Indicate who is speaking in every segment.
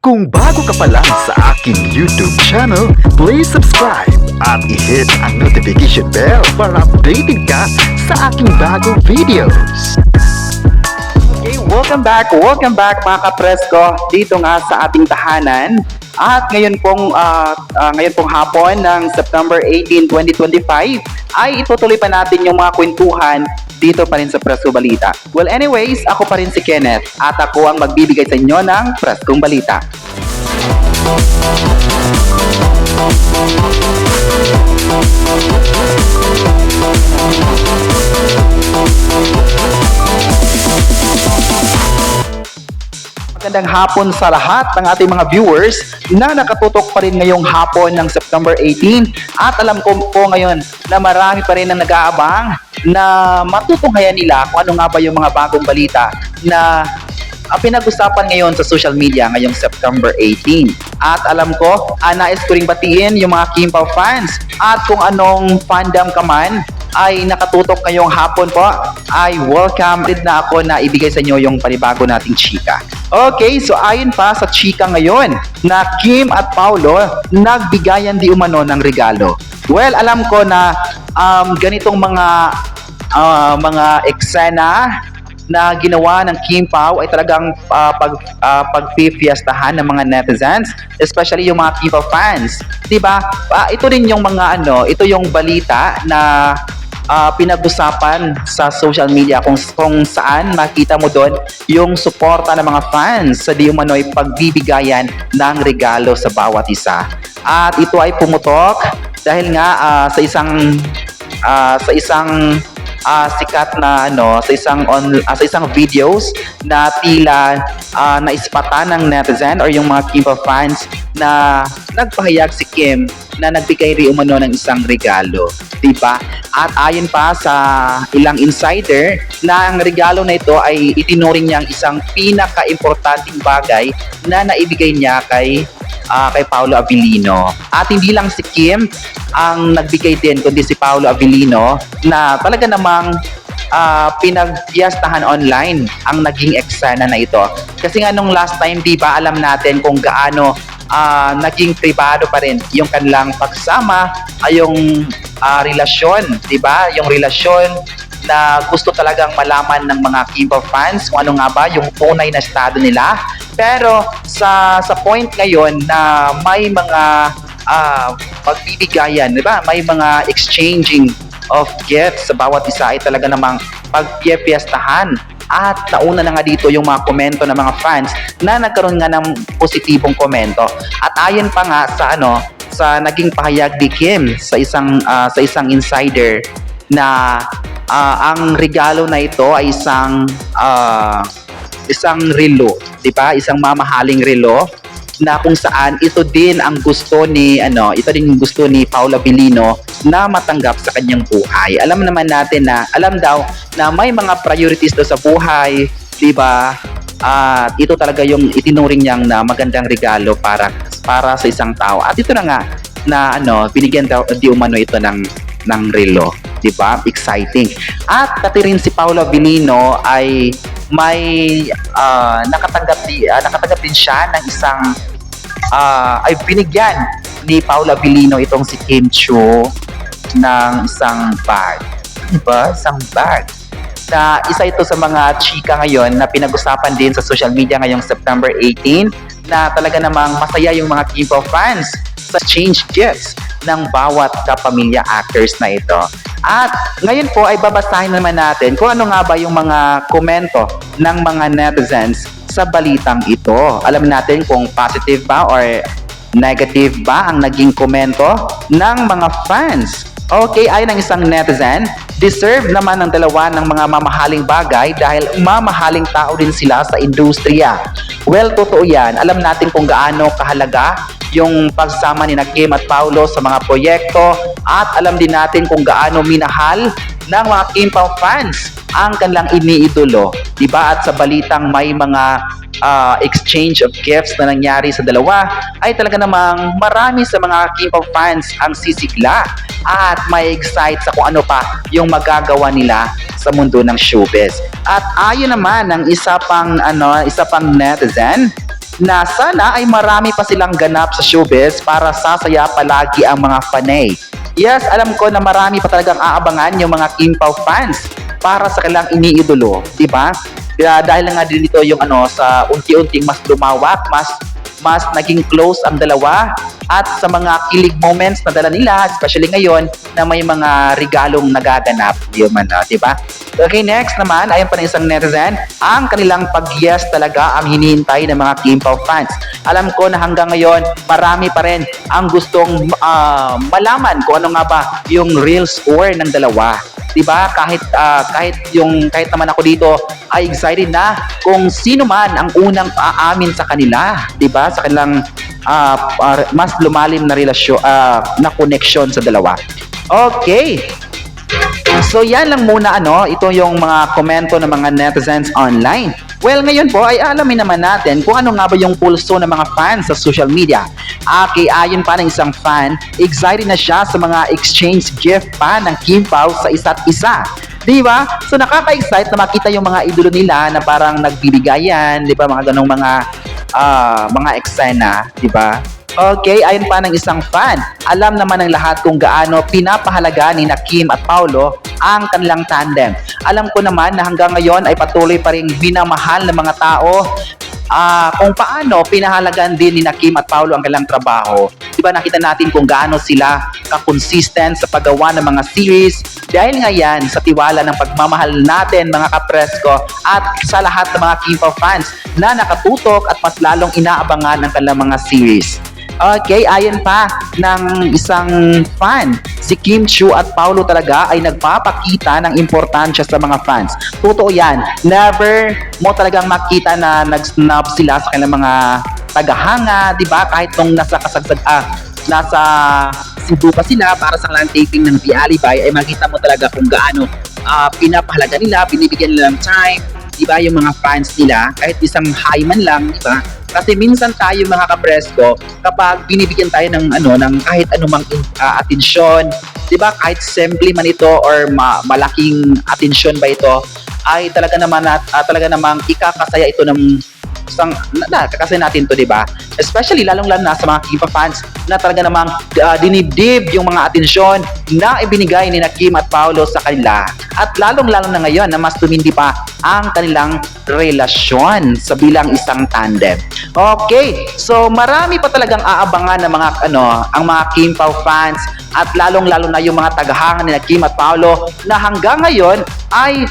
Speaker 1: Kung bago ka pa lang sa aking YouTube channel, please subscribe at i-hit ang notification bell para updated ka sa aking bagong videos.
Speaker 2: Okay, welcome back mga kapresko dito nga sa ating tahanan. At ngayon pong hapon ng September 18, 2025 ay itutuloy pa natin yung mga kwentuhan dito pa rin sa Presko Balita. Well anyways, ako pa rin si Kenneth at ako ang magbibigay sa inyo ng Preskong Balita. Magandang hapon sa lahat ng ating mga viewers na nakatutok pa rin ngayong hapon ng September 18 at alam ko po ngayon na marami pa rin ang nag-aabang na matutunghayan nila kung ano nga ba yung mga bagong balita na pinag-usapan ngayon sa social media ngayong September 18. At alam ko, nais ko ring batiin yung mga Kimpaw fans at kung anong fandom ka man ay nakatutok ngayong hapon po, ay welcome din na ako na ibigay sa inyo yung panibago nating chika. Okay, so ayon pa sa chika ngayon na Kim at Paulo nagbigayan di umano ng regalo. Well, alam ko na ganitong mga eksena na ginawa ng Kimpaw ay talagang pagpifiestahan ng mga netizens, especially yung mga Kimpaw fans. 'Di ba? Ito rin yung mga ito yung balita na pinag-usapan sa social media kung saan makita mo doon yung suporta ng mga fans sa di umano'y pagbibigayan ng regalo sa bawat isa. At ito ay pumutok dahil nga sa isang sikat na sa isang videos na tila naispatan ng netizen or yung mga Kimpaw fans na nagpahayag si Kim na nagbigay rin umano ng isang regalo, diba? At ayon pa sa ilang insider na ang regalo na ito ay itinuring niyang isang pinaka-importanting bagay na naibigay niya kay Paolo Abilino. At hindi lang si Kim ang nagbigay din, kundi si Paolo Abilino na talaga namang pinagpiestahan online ang naging eksena na ito. Kasi nga nung last time, di ba, alam natin kung gaano naging pribado pa rin yung kanilang pagsama, yung relasyon, di ba? Yung relasyon na gusto talagang malaman ng mga Kimpaw fans kung ano nga ba yung tunay na estado nila. Pero sa point ngayon na may mga pagbibigayan, di ba? May mga exchanging of gifts sa bawat isa ay talaga namang pagpiestahan. At nauna na nga dito yung mga komento ng mga fans na nagkaroon nga ng positibong komento. At ayon pa nga sa naging pahayag ni Kim sa isang insider na ang regalo na ito ay isang relo, 'di ba? Isang mamahaling relo na kung saan ito din gusto ni Paolo Abilino na matanggap sa kanyang buhay. Alam naman natin alam daw na may mga priorities daw sa buhay, 'di ba? At ito talaga yung itinuring niyang na magandang regalo para sa isang tao. At ito na nga na binigyan daw di umano ito ng relo, 'di ba? Exciting. At pati rin si Paolo Abilino ay may nakatanggap din siya ng isang ay binigyan ni Paolo Abilino itong si Kim Chiu ng isang bag. Diba? Isang bag. Na isa ito sa mga chika ngayon na pinag-usapan din sa social media ngayong September 18 na talaga namang masaya yung mga Kimpaw fans sa exchange gifts ng bawat kapamilya actors na ito. At ngayon po ay babasahin naman natin kung ano nga ba yung mga komento ng mga netizens sa balitang ito. Alam natin kung positive ba or negative ba ang naging komento ng mga fans. Okay, ayon ng isang netizen, deserve naman ng dalawa ng mga mamahaling bagay dahil mamahaling tao din sila sa industriya. Well, totoo yan. Alam natin kung gaano kahalaga yung pagsama ni Kim at Paulo sa mga proyekto at alam din natin kung gaano minahal ng mga Kimpaw fans ang kanilang iniidolo, diba? At sa balitang may mga exchange of gifts na nangyari sa dalawa ay talaga namang marami sa mga Kimpaw fans ang sisigla at may excite sa kung ano pa yung magagawa nila sa mundo ng showbiz. At ayon naman ng isa pang netizen na sana ay marami pa silang ganap sa showbiz para sasaya palagi ang mga fanay. Yes, alam ko na marami pa talagang aabangan yung mga Kim Pao fans para sa kanilang iniidolo, di ba? Kaya dahil nga din dito yung sa unti-unting mas lumawak, mas naging close ang dalawa at sa mga kilig moments na dala nila, especially ngayon na may mga regalong nagaganap, di ba? Okay, next naman, ayon pa ng isang netizen, ang kanilang pag-yes talaga ang hinihintay ng mga Kim Pao fans. Alam ko na hanggang ngayon, marami pa rin ang gustong malaman kung ano nga ba yung real score ng dalawa. Diba? Kahit naman ako dito ay excited na kung sino man ang unang aamin sa kanila, diba? Sa kanilang mas lumalim na relasyon, na connection sa dalawa. Okay. So yan lang muna ito yung mga komento ng mga netizens online. Well, ngayon po ay alamin naman natin kung ano nga ba yung pulso ng mga fans sa social media. Ayon pa ng isang fan, excited na siya sa mga exchange gift pa ng Kim Pao sa isa't isa. Di ba? So nakaka-excite na makita yung mga idolo nila na parang nagbibigayan, di ba? Mga ganong mga eksena, di ba? Okay, ayon pa ng isang fan, alam naman ng lahat kung gaano pinapahalaga ni Kim at Paolo ang kanilang tandem. Alam ko naman na hanggang ngayon ay patuloy pa rin minamahal ng mga tao kung paano pinahalagan din ni Kim at Paolo ang kanilang trabaho. Diba nakita natin kung gaano sila ka-consistent sa paggawa ng mga series dahil nga yan sa tiwala ng pagmamahal natin mga kapresko at sa lahat ng mga Kim Pao fans na nakatutok at mas lalong inaabangan ang kanilang mga series. Okay, ayon pa ng isang fan, si Kim Chiu at Paolo talaga ay nagpapakita ng importansya sa mga fans. Totoo yan, never mo talagang makita na nag-snub sila sa kanilang mga tagahanga, di ba? Kahit nung nasa Cebu pa sila para sa kanilang taping ng The Alibay, ay makita mo talaga kung gaano pinapahalaga nila, binibigyan nila ng time, di ba? Yung mga fans nila, kahit isang hi man lang, di ba? Kasi minsan tayo mga kapresko, kapag binibigyan tayo ng kahit anumang atensyon, 'di ba? Kahit simple man ito or malaking atensyon ba ito, ay talaga namang ikakasaya ito ng kakasaya natin to, 'di ba? Especially lalong-lalo na sa mga Kim Pao fans na talaga namang dinibdib yung mga atensyon na ibinigay ni Kim at Paolo sa kanila. At lalong-lalo na ngayon na mas tumindi pa ang kanilang relasyon sa bilang isang tandem. Okay, so marami pa talagang aabangan ng mga ang mga Kim Pao fans at lalong-lalo na yung mga tagahanga ni Kim at Paolo na hanggang ngayon ay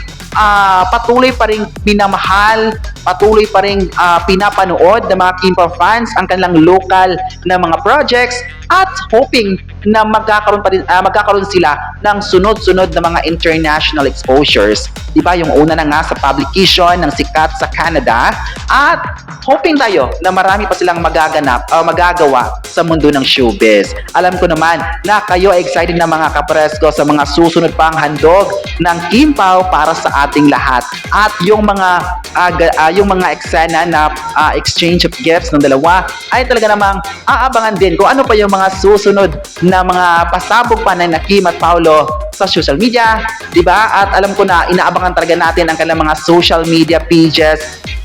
Speaker 2: patuloy pa ring minamahal, patuloy pa ring pinapanood ng mga Kim Pao fans ang kanilang local na mga projects at hoping na magkakaroon sila ng sunod-sunod na mga international exposures. Diba? Yung una na nga sa publication ng sikat sa Canada at hoping tayo na marami pa silang magagawa sa mundo ng showbiz. Alam ko naman na kayo ay excited na mga kapresko sa mga susunod pang handog ng Kim Pao para sa ating lahat. At yung mga eksena na exchange of gifts ng dalawa ay talaga namang aabangan din kung ano pa yung mga susunod na mga pasabog pa ng Kim at Paolo sa social media, di ba? At alam ko na inaabangan talaga natin ang kanilang mga social media pages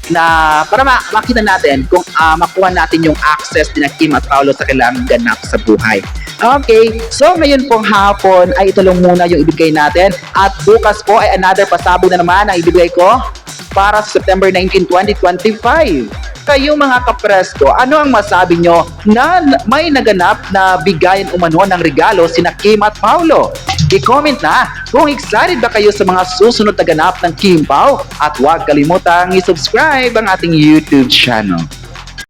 Speaker 2: na para makita natin kung makuha natin yung access ni Kim at Paolo sa kanilang ganap sa buhay. Okay, so ngayon pong hapon ay ito lang muna yung ibigay natin at bukas po ay another pasabog na naman ang ibigay ko para sa September 19, 2025. Kayo mga kapresko, ano ang masabi nyo na may naganap na bigayan umano ng regalo sina Kim at Paolo? I-comment na kung excited ba kayo sa mga susunod na ganap ng Kim Pao at huwag kalimutang i-subscribe ang ating YouTube channel.